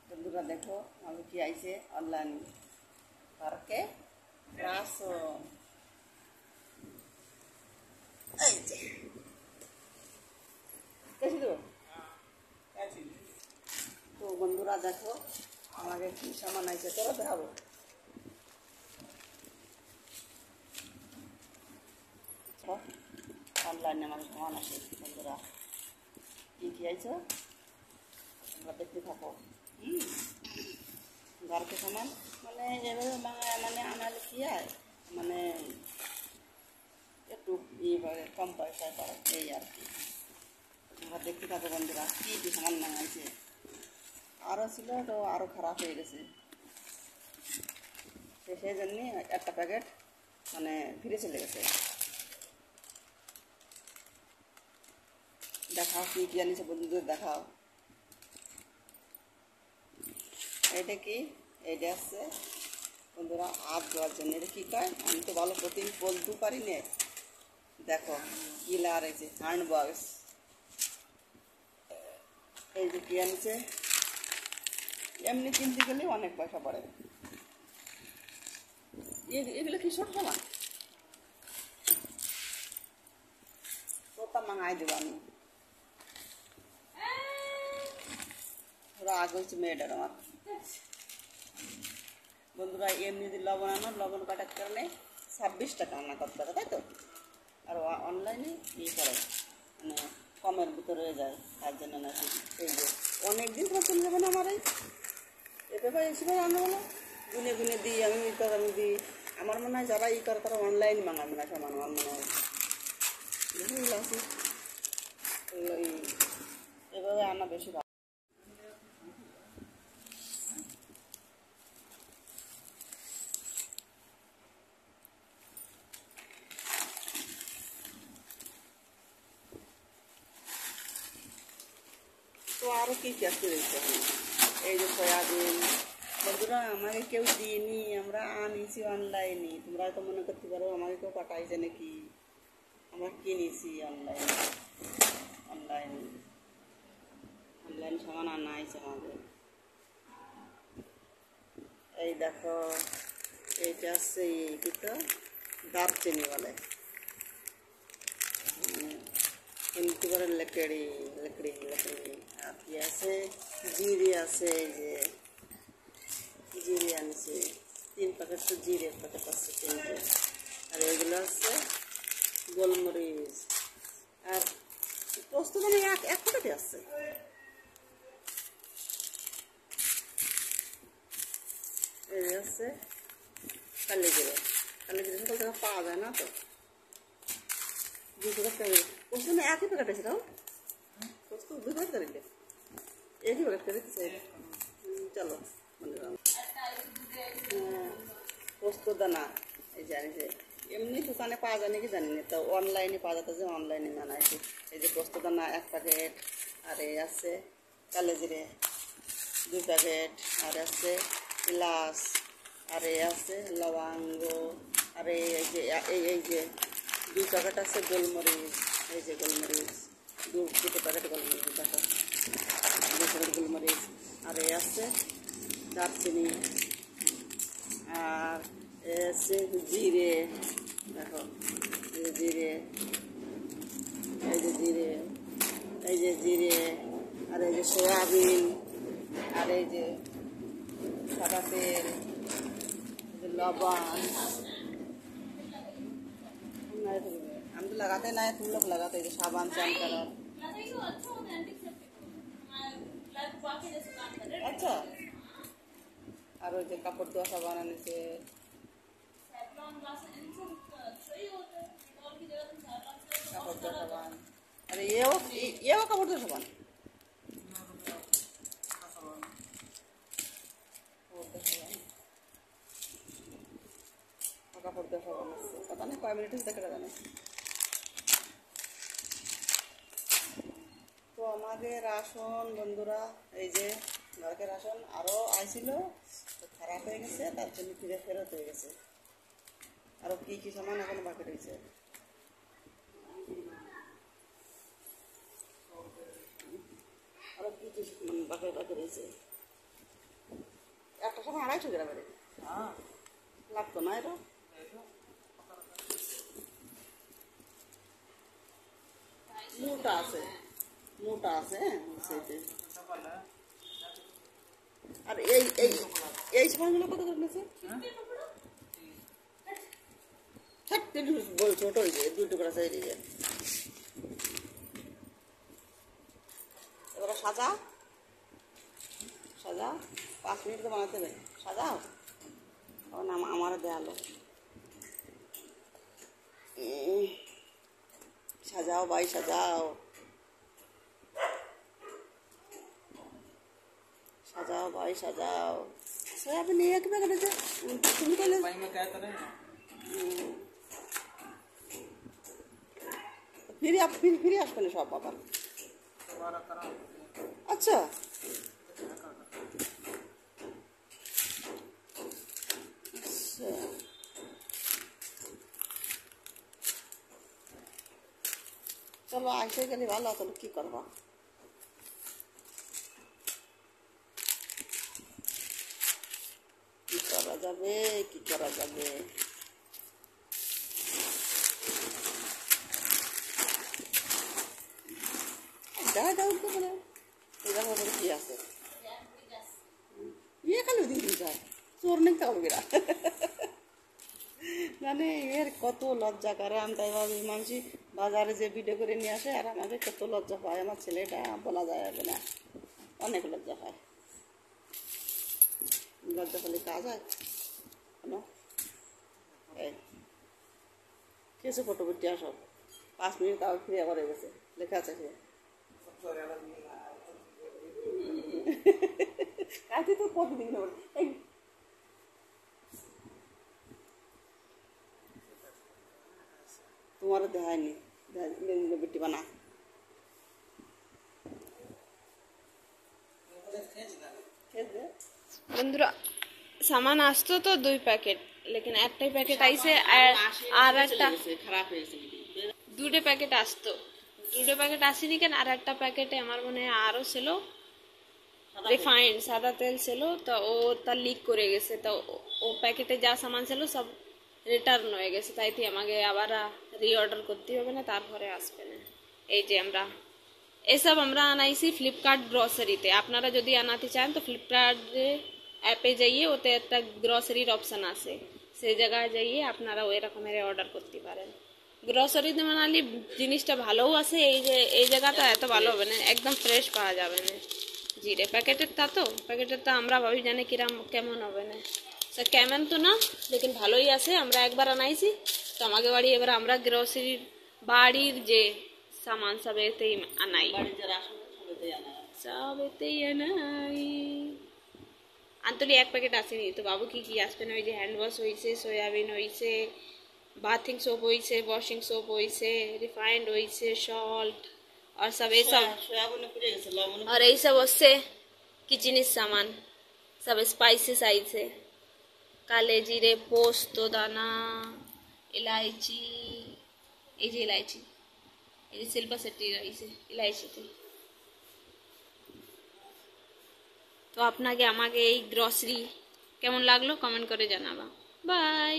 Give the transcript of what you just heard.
বন্ধুরা দেখো আমি কি আইছে অনলাইন পার্কে রাস এই যে তো বন্ধুরা দেখো আমাকে কি সামান আইছে তোরা দেখাবো অনলাইনে আমার সামান আছে বন্ধুরা কি আইছো তোমরা দেখতে থাকো घर के सामान মানে যেভাবে মানে আনালে কি হয় মানে একটু কম পয়সায় পাওয়া এই আর কি তোমরা দেখতে থাকো বন্ধুরা কি সামান মাঙাইছে আরও ছিল তো আরও খারাপ হয়ে গেছে সেই জন্য একটা প্যাকেট মানে ফিরে চলে গেছে দেখাও কি আনিছে বন্ধুদের দেখাও এটা কি এটা আছে বন্ধুরা হাত ধোয়ার জন্য এটা কী কয় আমি তো ভালো প্রতিদিন বলতে পারি না দেখো গিলার এই যে হ্যান্ড বক্স এই যে কী আনছে এমনি কিনতে গেলে অনেক পয়সা পড়ে এগুলো কি ছোট সামান তোতা মাঙাই দেবো আমি রাগ হয়েছে মেয়েটার আমার বন্ধুরা এমনি যদি লবণ আনো লবণ কাটার কারণে 26 টাকা আনা করতে হবে তাই তো আর অনলাইনে করে মানে কমের ভিতরে হয়ে যায় তার জন্য নাকি এই যে অনেক দিন ধরে চলে যাবে না আমার এভাবে এসে রান্না হলো গুনে গুনে দিই আমি দিই আমার মনে হয় যারা করে তারা অনলাইন মাঙাবে না সামান আমার মনে হয় বুঝতে এভাবে আনা বেশি ভালো তো আরও কী আসতে রয়েছে এই যে সয়াবিন বন্ধুরা আমাকে কেউ দিইনি আমরা আনিছি অনলাইনে তোমরা তো মনে করতে পারো আমাকে কেউ পাঠাইছে নাকি আমরা কিনেছি অনলাইন সামান আনা হয়েছে আমাদের এই দেখো এইটা হচ্ছে কি তো দারচিনি বলে কিন্তু করে लकड़ी আর কি আছে জিরে আছে এই যে জিরে আনছে 3 প্যাকেট তো জিরে প্যাকেট আছে 3টে আর এগুলো আছে গোলমরিচ আর পোস্ত মানে এক প্যাকেটে আছে এই আছে কালি জিরে সকল জায়গায় পাওয়া যায় না তো 200 টাকা उसमें एक ही पैकेट है उसको 2 पैकेट करेंगे एक ही पैकेट करेंगे चलो पोस्त दाना जानी से एमनी दुकाने पाওয়া जाने की जानी नहीं तो ऑनलाइन पाওয়া जाता है ऑनलाइन आना है এই যে পোস্ত দানা এক প্যাকেট আর এই আছে কালো জিরে 2 প্যাকেট আর আছে ইলাচ আর এই আছে লবঙ্গ আর এই যে 2 প্যাকেট আছে গোলমরিচ এই যে গোলমরিচ 2 প্যাকেট গোলমরিচ দেখো 2 প্যাকেট গোলমরিচ আর এই আছে দারচিনি আর আছে জিরে দেখো এই যে জিরে আর এই যে সয়াবিন আর এই যে সাদা তেল लवण हम तो लगाते ना है तुम लोग लगाते हैं साबुन चांद कलर अच्छा और जो कपड़ धोआ साबुन आने से कपड़ धोआ साबुन अरे ये वो कपड़ धोआ साबुन কাপড় ধোয়া সাবান আছে পতা না কয় মিনিট দেখে জানে তো আমাদের রাশন বন্ধুরা এই যে ঘরকে রাশন আরও আইছিল তো খারাপ হয়ে গেছে তার জন্য ফেরত হয়ে গেছে আরও কি সামান এখন বাকি রয়েছে আরও বাঁকের বাঁকের হয়েছে একটা সময় 250 গ্রামের লাগতো না এরা মোটা আছে সেইতে আর এই এই এই সময়গুলো কত করে নিয়েছে ছোট হয়ে যায় 2 টুকরা চাই দিয়ে এবার সাজাও 5 মিনিট তো বানাতে হবে সাজাও আমার দেয়ালো সাজাও ভাই সাজাও भाई सजाओ सोयाबीन एक में करे तुम कहले भाई में क्या करे फिर आप पहले सब बाबा दोबारा करा अच्छा चलो आइसे गली ভালো তো কি করবা কি করা যাবে দেখা যাও তো বলে এরকম করে কি আছে খালি দিন যায় চোর নেই কাউরা মানে এর কত লজ্জা করে আমি তাই ভাবি মানুষ বাজারে যে ভিডিও করে নিয়ে আসে আর আমাকে কত লজ্জা পায় আমার ছেলেটা বলা যায় না অনেক লজ্জা পায় লজ্জা পেলে কাজ হয় কিছু ফটো বিটি আসো 5 মিনিট তাও ফিরে করে গেছে লেখা আছে কাটি তো প্রতিদিন তোমার দেখায়নি বিটি বানা বন্ধুরা সামান আসতো তো 2 প্যাকেট लेकिन একটাই প্যাকেট আইছে আর একটা খারাপ হয়েছে দুটো প্যাকেট আসতো দুটো প্যাকেট আসেনি কেন আর একটা প্যাকেটে আমার মনে আরো ছিল রিফাইন্ড সাদা তেল ছিল তো ওটা লিক করে গেছে তো ও প্যাকেটে যা সামান ছিল সব রিটার্ন হয়ে গেছে তাইতে আমাকে আবার রিঅর্ডার করতে হবে না তারপরে আসবে না এই যে আমরা এসব আমরা আনাইছি ফ্লিপকার্ট গ্রসারিতে আপনারা যদি আনাতে চান তো ফ্লিপকার্ট অ্যাপে যাইয়ে ওতে একটা গ্রসারির অপশন আছে সেই জায়গায় যাইয়ে আপনারা ওই রকমের অর্ডার করতে পারেন গ্রসারিতে বানালে জিনিসটা ভালোও আছে এই জায়গাটা এত ভালো হবে না একদম ফ্রেশ পাওয়া যাবে না জিরে প্যাকেটেরটা আমরা ভাবি জানি কিরাম কেমন হবে না সে কেমন তো না লেকিন ভালোই আছে আমরা একবার আনাইছি তো আমাকে বাড়ি এবার আমরা গ্রসারির বাড়ির যে সামান সব এতেই আনাই সব এতেই আনাই আন্তলি 1 প্যাকেট আসেনি তো বাবু কি আসবে না ওই যে হ্যান্ড ওয়াশ হয়েছে সয়াবিন হয়েছে বাথিং সোপ হয়েছে ওয়াশিং সোপ হয়েছে রিফাইন্ড হয়েছে সল্ট और सब ये सब और यही सब उससे किचन सामान सब स्पाइसेस आई से काले जीरे पोस्त दाना इलायची ये जे इलायची ये सिल्वर सेटी रही से इलायची थी তো আপনাকে আমাকে এই গ্রসারি কেমন লাগলো কমেন্ট করে জানাবা বাই।